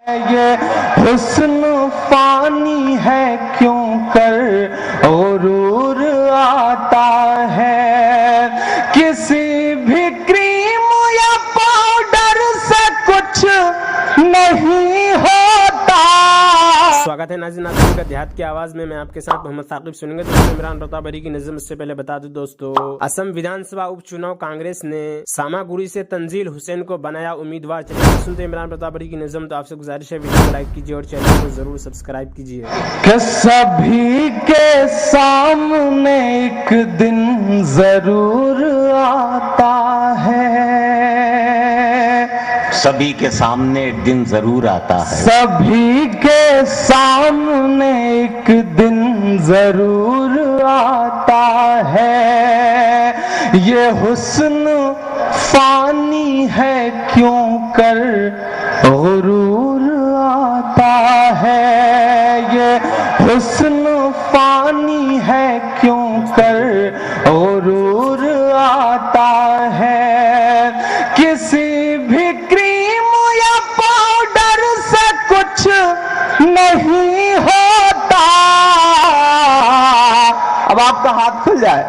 یہ حسن فانی ہے کیوں کر غرور آتا ہے، کسی بھی کریم یا پاؤڈر سے کچھ نہیں ہوتا۔ سواگت ہے ناظرین آپ کا دیہات کی آواز میں آپ کے ساتھ محمد ثاقب سنیں گے دوستو عمران پرتاپ کی نظم۔ اس سے پہلے بتا دوں دوستو، اسم ودھان سبھا اپ چناؤ کانگریس نے ساماگوری سے تنزیل حسین کو بنایا امیدوار۔ چلیے سنتے ہیں عمران پرتاپ کی نظم۔ تو آپ سے گزارش ہے ویڈیو کو لائک کیجیے اور چینل کو ضرور سبسکرائب کیجیے۔ کہ سبھی کے سامنے ایک دن ضرور آتا ہے، سبھی کے سامنے ایک دن ضرور آتا ہے، سبھی کے سامنے ایک دن ضرور آتا ہے، یہ حسن فانی ہے کیوں کر غرور آتا ہے، یہ حسن فانی ہے کیوں کر غرور آتا ہے، کسی بھی کریم یا پاؤڈر سے کچھ نہیں ہوتا۔ اب آپ کا ہاتھ کھل جائے۔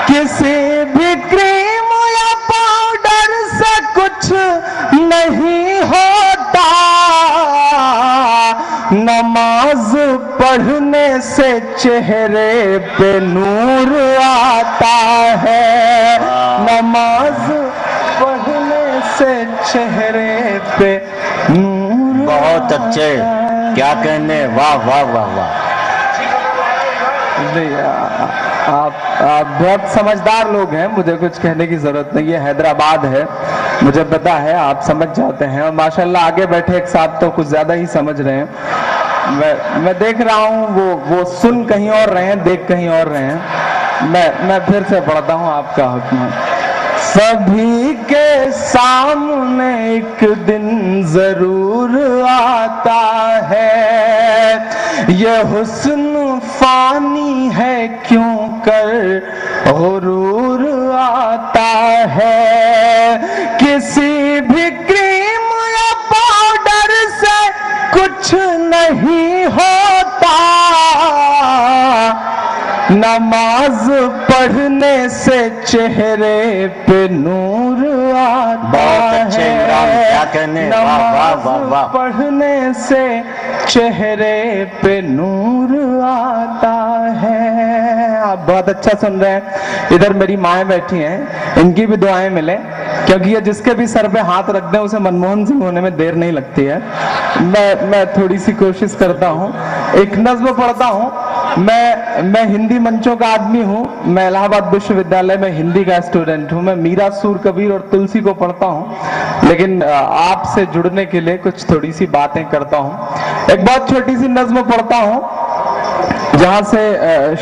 کسی بھی کریم یا پاؤڈر سے کچھ نہیں ہوتا، نماز پڑھنے سے چہرے پہ نور آتا ہے، نماز پڑھنے سے چہرے پہ نور۔ بہت اچھے، کیا کہنے، واہ واہ واہ واہ۔ آپ بہت سمجھدار لوگ ہیں، مجھے کچھ کہنے کی ضرورت نہیں ہے، حیدرآباد ہے، مجھے پتا ہے آپ سمجھ جاتے ہیں، اور ماشاءاللہ آگے بیٹھے ایک ساتھ تو کچھ زیادہ ہی سمجھ رہے ہیں۔ میں دیکھ رہا ہوں وہ سن کہیں اور رہے ہیں، دیکھ کہیں اور رہے ہیں۔ میں پھر سے پڑھتا ہوں آپ کا حکم۔ سبھی کے سامنے ایک دن ضرور آتا ہے، یہ حسن فانی ہے کیوں کر غرور آتا ہے، کسی بھی کریم یا پاؤڈر سے کچھ نہیں ہوتا، نماز پڑھنے سے چہرے پہ نور آتا ہے، نماز پڑھنے سے چہرے پہ نور آتا ہے۔ آپ بہت اچھا سن رہے ہیں۔ ادھر میری مائیں بیٹھی ہیں، ان کی بھی دعائیں ملیں، کیونکہ یہ جس کے بھی سر پہ ہاتھ رکھ دیں اسے منموہن سنگھ ہونے میں دیر نہیں لگتی ہے۔ میں تھوڑی سی کوشش کرتا ہوں، ایک نظم پڑھتا ہوں۔ میں ہندی منچوں کا آدمی ہوں، میں الہ آباد وشو ودیالیہ میں ہندی کا اسٹوڈنٹ ہوں، میں میرا، سور، کبیر اور تلسی کو پڑھتا ہوں، لیکن آپ سے جڑنے کے لیے کچھ تھوڑی سی باتیں کرتا ہوں۔ ایک بہت چھوٹی سی نظم پڑھتا ہوں، جہاں سے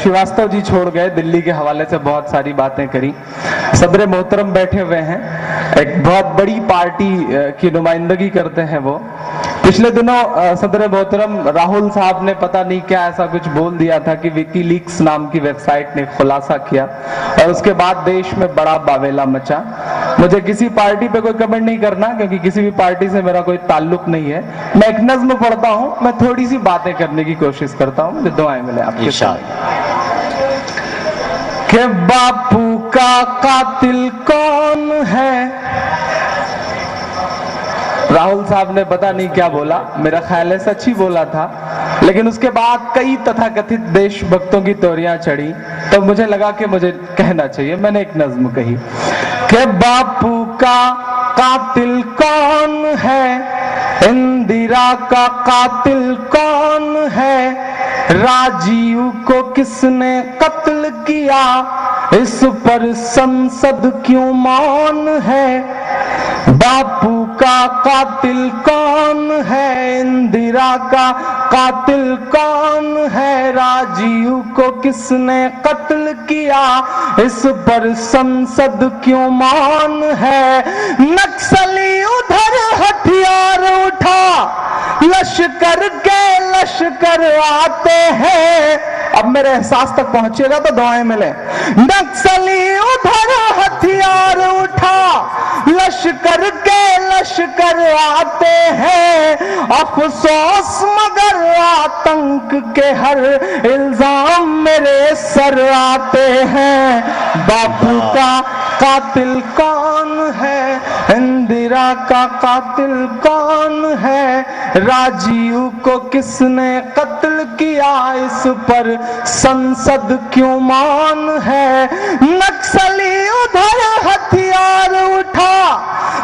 شریواستو جی چھوڑ گئے، دلی کے حوالے سے بہت ساری باتیں کری۔ صدر محترم بیٹھے ہوئے ہیں، ایک بہت بڑی پارٹی کی نمائندگی کرتے ہیں وہ۔ پچھلے دنوں صدر محترم راہل صاحب نے پتہ نہیں کیا ایسا کچھ بول دیا تھا کہ وکی لیکس نام کی ویب سائٹ نے خلاصہ کیا، اور اس کے بعد دیش میں بڑا باویلا مچا۔ مجھے کسی پارٹی پہ کوئی کمنٹ نہیں کرنا، کیونکہ کسی بھی پارٹی سے میرا کوئی تعلق نہیں ہے۔ میں ایک نظم پڑھتا ہوں، میں تھوڑی سی باتیں کرنے کی کوشش کرتا ہوں، مجھے دعائیں ملیں آپ کے ساتھ۔ کہ باپو کا قاتل کون ہے؟ راہل صاحب نے پتہ نہیں کیا بولا، میرا خیال ہے سچ ہی بولا تھا، لیکن اس کے بعد کئی تتھا کتھت دیش بھکتوں کی توریاں چڑھی، تو مجھے لگا کہ مجھے کہنا چاہیے۔ میں نے ایک نظم کہی کہ باپو کا قاتل کون ہے، اندرا کا قاتل کون ہے، راجیو کو کس نے قتل کیا، اس پر سنسد کیوں مون ہے، باپو کا قاتل کون ہے، اندرا کا قاتل کون ہے، راجیو کو کس نے قتل کیا، اس پر سنسد کیوں مون ہے، نکسلی ادھر ہتھیار اٹھا، لشکر کے لشکر آتے ہیں۔ اب میرے احساس تک پہنچے گا تو دعائیں ملیں۔ نکسلی ادھر ہتھیار اٹھا، लश्कर के लश्कर आते हैं, अफसोस मगर आतंक के हर इल्जाम मेरे सर आते हैं। बापू का कातिल कौन है, इंदिरा का कातिल कौन है, राजीव को किसने कत्ल किया, इस पर संसद क्यों मौन है। नक्सली उधर हथियार उठा,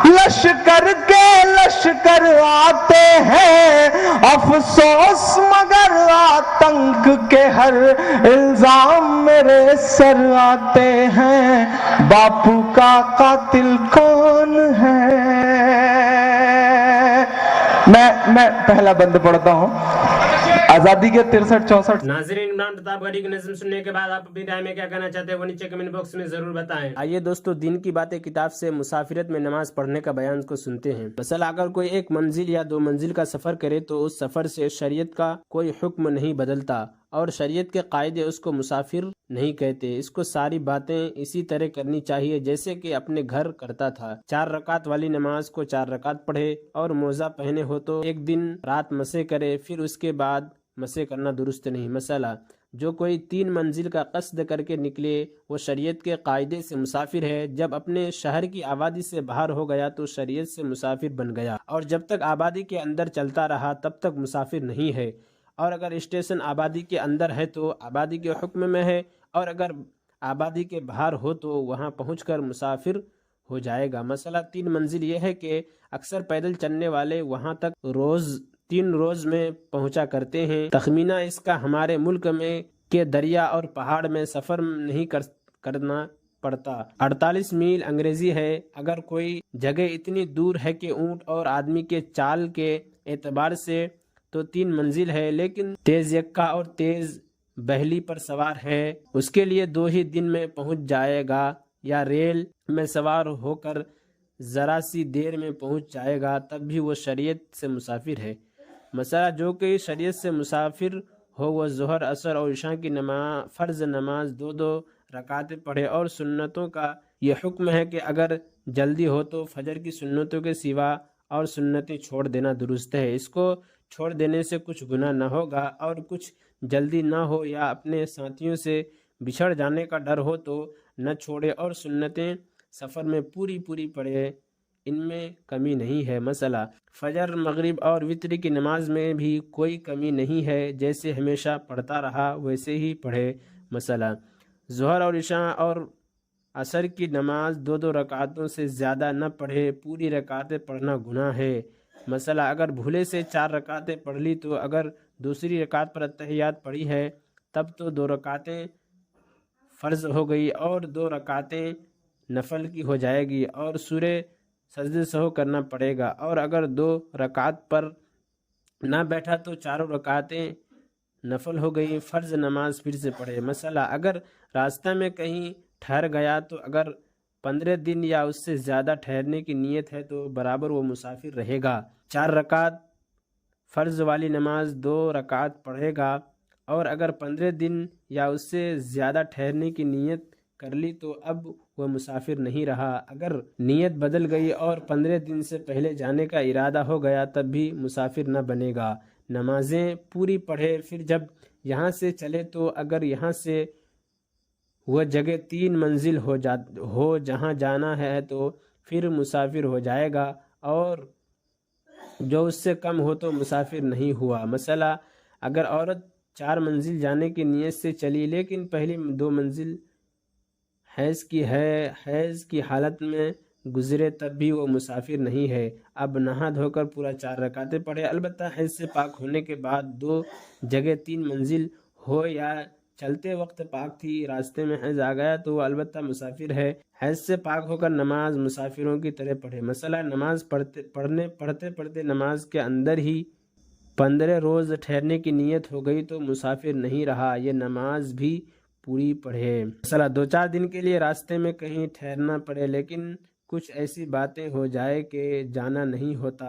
लश्कर के लश्कर आते हैं, अफसोस मगर आतंक के हर इल्जाम मेरे सर आते हैं। बापू का कातिल कौन है। मैं पहला बंद पढ़ता हूँ। आजादी के 63-64। नाज़रीन, इमरान प्रतापगढ़ी की नज़्म सुनने के बाद आप अपनी राय में क्या कहना चाहते हैं वो नीचे कमेंट बॉक्स में जरूर बताएं। आइए दोस्तों, दिन की बातें किताब से मुसाफिरत में नमाज पढ़ने का बयान को सुनते हैं। मसला, अगर कोई एक मंजिल या 2 मंजिल का सफर करे तो उस सफर से शरीयत का कोई हुक्म नहीं बदलता और शरीयत के कायदे उसको मुसाफिर नहीं कहते। इसको सारी बातें इसी तरह करनी चाहिए जैसे कि अपने घर करता था। 4 रकात वाली नमाज को 4 रकात पढ़े और मोजा पहने हो तो एक दिन रात मसे करे, फिर उसके बाद मसे करना दुरुस्त नहीं। मसला, जो कोई 3 मंजिल का कस्द करके निकले वो शरीयत के कायदे से मुसाफिर है। जब अपने शहर की आबादी से बाहर हो गया तो शरीयत से मुसाफिर बन गया और जब तक आबादी के अंदर चलता रहा तब तक मुसाफिर नहीं है। और अगर स्टेशन आबादी के अंदर है तो आबादी के हुक्म में है और अगर आबादी के बाहर हो तो वहां पहुंचकर मुसाफिर हो जाएगा। मसला 3 मंजिल ये है कि अक्सर पैदल चलने वाले वहां तक 3 रोज में पहुंचा करते हैं। तखमीना इसका हमारे मुल्क में के दरिया और पहाड़ में सफर नहीं करना पड़ता। 48 मील अंग्रेजी है। अगर कोई जगह इतनी दूर है कि ऊंट और आदमी के चाल के एतबार से तो 3 मंजिल है, लेकिन तेज यक्का और तेज बहली पर सवार है उसके लिए 2 ही दिन में पहुंच जाएगा, या रेल में सवार होकर जरा सी देर में पहुंच जाएगा, तब भी वो शरीयत से मुसाफिर है। मसला, जो कि शरीयत से मुसाफिर हो वो ज़ोहर, असर और इशा की फ़र्ज नमाज 2-2 रकातें पढ़े और सुन्नतों का ये हुक्म है कि अगर जल्दी हो तो फजर की सुन्नतों के सिवा और सुन्नतें छोड़ देना दुरुस्त है। इसको छोड़ देने से कुछ गुनाह न होगा और कुछ जल्दी न हो या अपने साथियों से बिछड़ जाने का डर हो तो न छोड़े और सुन्नतें सफ़र में पूरी पढ़े, इनमें कमी नहीं है। मसला, फजर, मगरिब और वित्र की नमाज में भी कोई कमी नहीं है, जैसे हमेशा पढ़ता रहा वैसे ही पढ़े। मसला, ज़ोहर और इशा और असर की नमाज 2-2 रकातों से ज़्यादा न पढ़े, पूरी रकातें पढ़ना गुनाह है। मसला, अगर भूले से 4 रकातें पढ़ ली तो अगर दूसरी रकात पर अत्तहियात पढ़ी है तब तो 2 रकातें फ़र्ज हो गई और 2 रकातें नफल की हो जाएगी और सूरे सजदे सहू करना पड़ेगा। और अगर 2 रकात पर ना बैठा तो 4 रकातें नफल हो गई, फ़र्ज नमाज फिर से पढ़े। मसला, अगर रास्ता में कहीं ठहर गया तो अगर 15 दिन या उससे ज़्यादा ठहरने की नीयत है तो बराबर वो मुसाफिर रहेगा। 4 रकात फ़र्ज वाली नमाज 2 रकात पढ़ेगा और अगर 15 दिन या उससे ज़्यादा ठहरने की नीयत कर ली तो अब वह मुसाफिर नहीं रहा। अगर नीयत बदल गई और 15 दिन से पहले जाने का इरादा हो गया तब भी मुसाफिर न बनेगा। नमाजें पूरी पढ़े, फिर जब यहाँ से चले तो अगर यहाँ से वह जगह 3 मंजिल हो जहाँ जाना है तो फिर मुसाफिर हो जाएगा और जो उससे कम हो तो मुसाफिर नहीं हुआ। मसला, अगर औरत 4 मंजिल जाने की नीयत से चली लेकिन पहली 2 मंजिल हैज़ की हालत में गुजरे तब भी वो मुसाफिर नहीं है। अब नहा धोकर पूरा 4 रकातें पढ़े। अलबत्ता हैज़ से पाक होने के बाद 2 जगह 3 मंजिल हो या चलते वक्त पाक थी, रास्ते में हैज़ आ गया तो वो अलबत्ता मुसाफिर है। हैज़ से पाक होकर नमाज मुसाफिरों की तरह पढ़े। मसला, नमाज पढ़ते नमाज के अंदर ही 15 रोज़ ठहरने की नीयत हो गई तो मुसाफिर नहीं रहा, ये नमाज भी पूरी पढ़े। मसला, 2-4 दिन के लिए रास्ते में कहीं ठहरना पड़े लेकिन कुछ ऐसी बातें हो जाए कि जाना नहीं होता।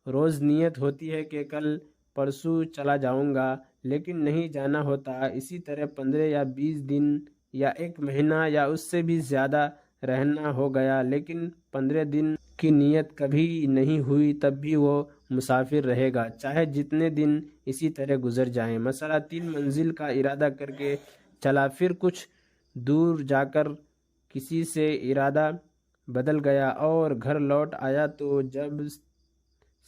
रोज़ नीयत होती है कि कल परसों चला जाऊंगा लेकिन नहीं जाना होता। इसी तरह 15 या 20 दिन या 1 महीना या उससे भी ज़्यादा رہنا ہو گیا، لیکن 15 دن کی نیت کبھی نہیں ہوئی تب بھی وہ مسافر رہے گا، چاہے جتنے دن اسی طرح گزر جائیں۔ مسئلہ 3 منزل کا ارادہ کر کے چلا، پھر کچھ دور جا کر کسی سے ارادہ بدل گیا اور گھر لوٹ آیا تو جب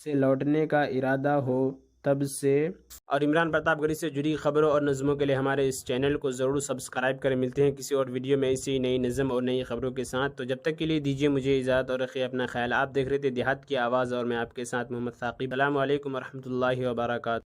سے لوٹنے کا ارادہ ہو تب سے۔ اور عمران پرتاپ گڑھی سے جڑی خبروں اور نظموں کے لیے ہمارے اس چینل کو ضرور سبسکرائب کریں۔ ملتے ہیں کسی اور ویڈیو میں اسی نئی نظم اور نئی خبروں کے ساتھ، تو جب تک کے لیے دیجیے مجھے اجازت اور رکھیے اپنا خیال۔ آپ دیکھ رہے تھے دیہات کی آواز اور میں آپ کے ساتھ محمد ثاقب۔ السلام علیکم ورحمۃ اللہ وبرکاتہ۔